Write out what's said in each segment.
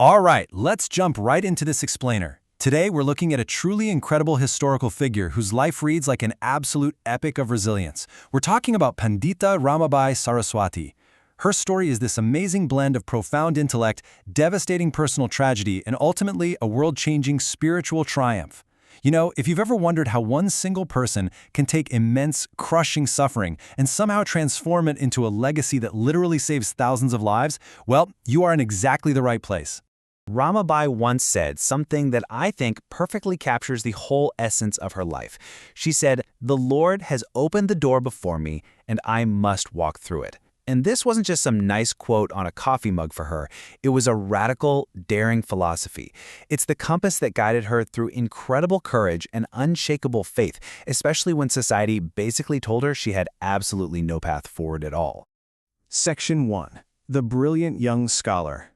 All right, let's jump right into this explainer. Today, we're looking at a truly incredible historical figure whose life reads like an absolute epic of resilience. We're talking about Pandita Ramabai Sarasvati. Her story is this amazing blend of profound intellect, devastating personal tragedy, and ultimately a world-changing spiritual triumph. You know, if you've ever wondered how one single person can take immense, crushing suffering and somehow transform it into a legacy that literally saves thousands of lives, well, you are in exactly the right place. Ramabai once said something that I think perfectly captures the whole essence of her life. She said, "The Lord has opened the door before me, and I must walk through it." And this wasn't just some nice quote on a coffee mug for her. It was a radical, daring philosophy. It's the compass that guided her through incredible courage and unshakable faith, especially when society basically told her she had absolutely no path forward at all. Section 1. The Brilliant Young Scholar.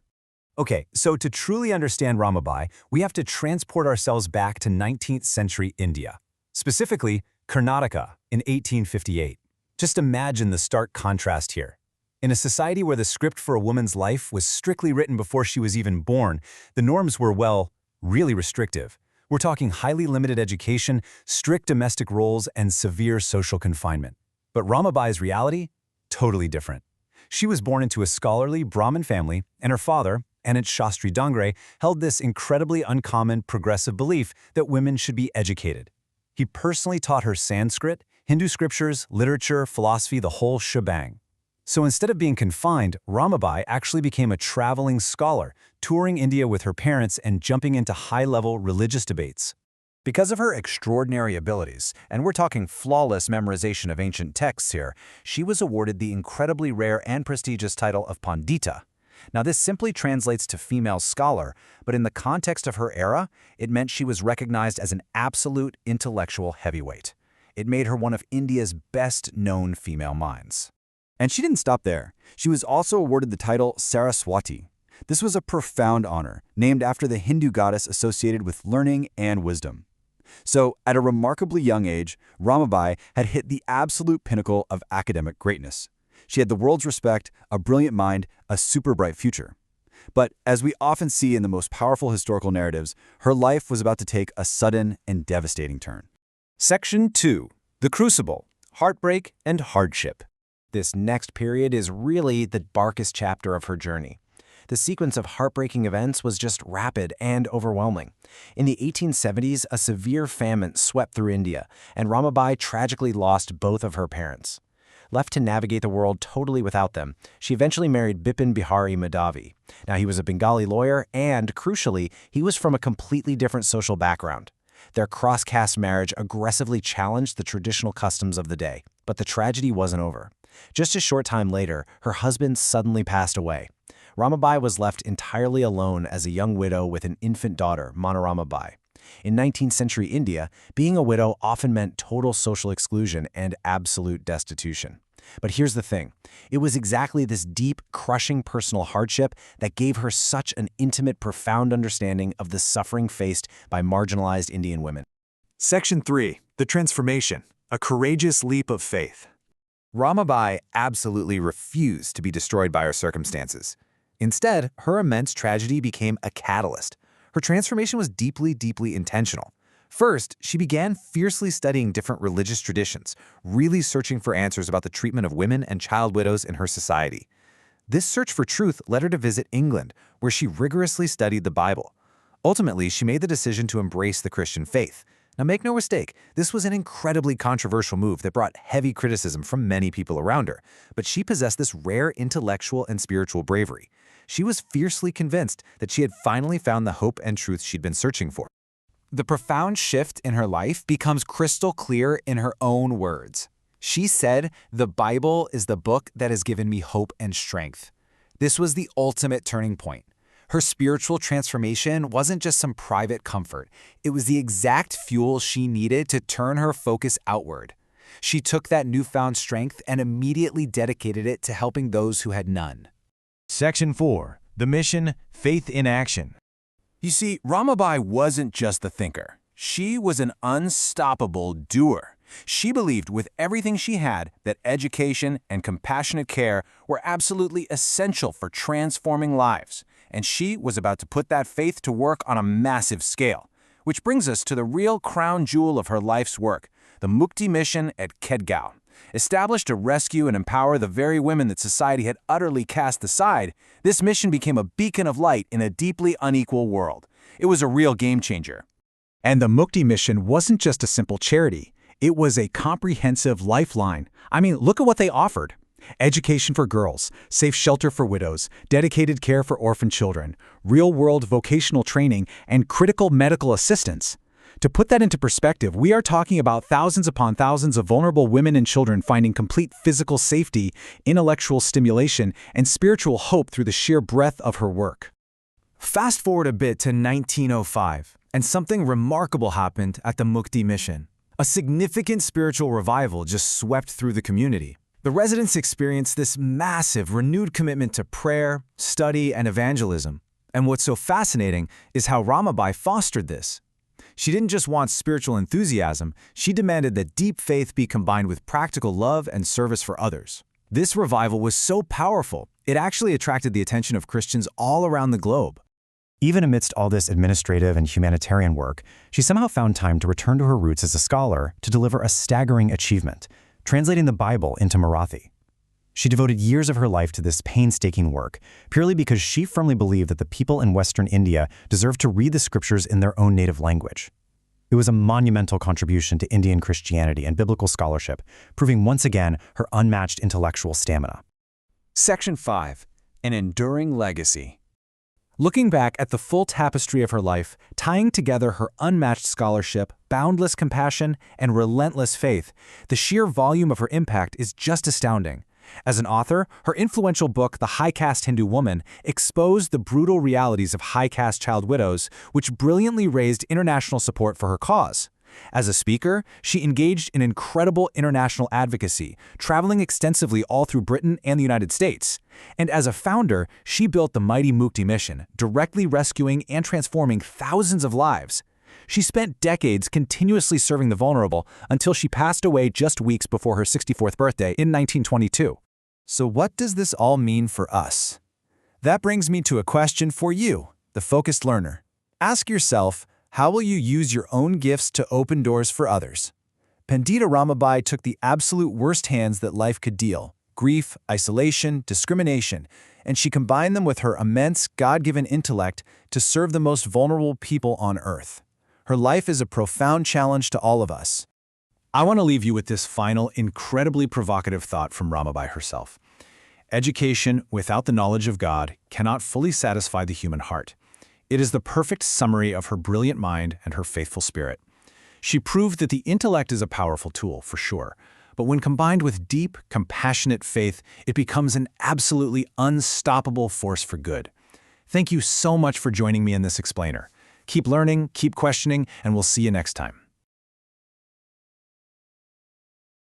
Okay, so to truly understand Ramabai, we have to transport ourselves back to 19th century India, specifically Karnataka in 1858. Just imagine the stark contrast here. In a society where the script for a woman's life was strictly written before she was even born, the norms were, well, really restrictive. We're talking highly limited education, strict domestic roles, and severe social confinement. But Ramabai's reality? Totally different. She was born into a scholarly Brahmin family, and her father, Anant Shastri Dangre, held this incredibly uncommon progressive belief that women should be educated. He personally taught her Sanskrit, Hindu scriptures, literature, philosophy, the whole shebang. So instead of being confined, Ramabai actually became a traveling scholar, touring India with her parents and jumping into high-level religious debates. Because of her extraordinary abilities, and we're talking flawless memorization of ancient texts here, she was awarded the incredibly rare and prestigious title of Pandita. Now, this simply translates to female scholar, but in the context of her era, it meant she was recognized as an absolute intellectual heavyweight. It made her one of India's best-known female minds. And she didn't stop there. She was also awarded the title Saraswati. This was a profound honor, named after the Hindu goddess associated with learning and wisdom. So, at a remarkably young age, Ramabai had hit the absolute pinnacle of academic greatness. She had the world's respect, a brilliant mind, a super bright future. But as we often see in the most powerful historical narratives, her life was about to take a sudden and devastating turn. Section 2. The Crucible, Heartbreak and Hardship. This next period is really the darkest chapter of her journey. The sequence of heartbreaking events was just rapid and overwhelming. In the 1870s, a severe famine swept through India, and Ramabai tragically lost both of her parents. Left to navigate the world totally without them, she eventually married Bipin Bihari Madhavi. Now, he was a Bengali lawyer, and crucially, he was from a completely different social background. Their cross-caste marriage aggressively challenged the traditional customs of the day. But the tragedy wasn't over. Just a short time later, her husband suddenly passed away. Ramabai was left entirely alone as a young widow with an infant daughter, Ramabai. In 19th century India, being a widow often meant total social exclusion and absolute destitution. But here's the thing. It was exactly this deep, crushing personal hardship that gave her such an intimate, profound understanding of the suffering faced by marginalized Indian women. Section 3. The Transformation, a Courageous Leap of Faith. Ramabai absolutely refused to be destroyed by her circumstances. Instead, her immense tragedy became a catalyst. Her transformation was deeply, deeply intentional. First, she began fiercely studying different religious traditions, really searching for answers about the treatment of women and child widows in her society. This search for truth led her to visit England, where she rigorously studied the Bible. Ultimately, she made the decision to embrace the Christian faith. Now, make no mistake, this was an incredibly controversial move that brought heavy criticism from many people around her, but she possessed this rare intellectual and spiritual bravery. She was fiercely convinced that she had finally found the hope and truth she'd been searching for. The profound shift in her life becomes crystal clear in her own words. She said, "The Bible is the book that has given me hope and strength." This was the ultimate turning point. Her spiritual transformation wasn't just some private comfort. It was the exact fuel she needed to turn her focus outward. She took that newfound strength and immediately dedicated it to helping those who had none. Section 4. The Mission, Faith in Action. You see, Ramabai wasn't just the thinker. She was an unstoppable doer. She believed with everything she had that education and compassionate care were absolutely essential for transforming lives. and she was about to put that faith to work on a massive scale. Which brings us to the real crown jewel of her life's work, the Mukti mission at Kedgaon. Established to rescue and empower the very women that society had utterly cast aside, this mission became a beacon of light in a deeply unequal world. It was a real game changer. And the Mukti mission wasn't just a simple charity. It was a comprehensive lifeline. I mean, look at what they offered. Education for girls, safe shelter for widows, dedicated care for orphan children, real-world vocational training, and critical medical assistance. To put that into perspective, we are talking about thousands upon thousands of vulnerable women and children finding complete physical safety, intellectual stimulation, and spiritual hope through the sheer breadth of her work. Fast forward a bit to 1905, and something remarkable happened at the Mukti mission. A significant spiritual revival just swept through the community. The residents experienced this massive, renewed commitment to prayer, study, and evangelism. And what's so fascinating is how Ramabai fostered this. She didn't just want spiritual enthusiasm, she demanded that deep faith be combined with practical love and service for others. This revival was so powerful, it actually attracted the attention of Christians all around the globe. Even amidst all this administrative and humanitarian work, she somehow found time to return to her roots as a scholar to deliver a staggering achievement, translating the Bible into Marathi. She devoted years of her life to this painstaking work, purely because she firmly believed that the people in Western India deserved to read the scriptures in their own native language. It was a monumental contribution to Indian Christianity and biblical scholarship, proving once again her unmatched intellectual stamina. Section 5. An enduring legacy. Looking back at the full tapestry of her life, tying together her unmatched scholarship, boundless compassion, and relentless faith, the sheer volume of her impact is just astounding. As an author, her influential book, The High-Caste Hindu Woman, exposed the brutal realities of high-caste child widows, which brilliantly raised international support for her cause. As a speaker, she engaged in incredible international advocacy, traveling extensively all through Britain and the United States. And as a founder, she built the mighty Mukti mission, directly rescuing and transforming thousands of lives. She spent decades continuously serving the vulnerable until she passed away just weeks before her 64th birthday in 1922. So what does this all mean for us? That brings me to a question for you, the focused learner. Ask yourself, how will you use your own gifts to open doors for others? Pandita Ramabai took the absolute worst hands that life could deal, grief, isolation, discrimination, and she combined them with her immense God-given intellect to serve the most vulnerable people on earth. Her life is a profound challenge to all of us. I want to leave you with this final, incredibly provocative thought from Ramabai herself. Education without the knowledge of God cannot fully satisfy the human heart. It is the perfect summary of her brilliant mind and her faithful spirit. She proved that the intellect is a powerful tool, for sure, but when combined with deep, compassionate faith, it becomes an absolutely unstoppable force for good. Thank you so much for joining me in this explainer. Keep learning, keep questioning, and we'll see you next time.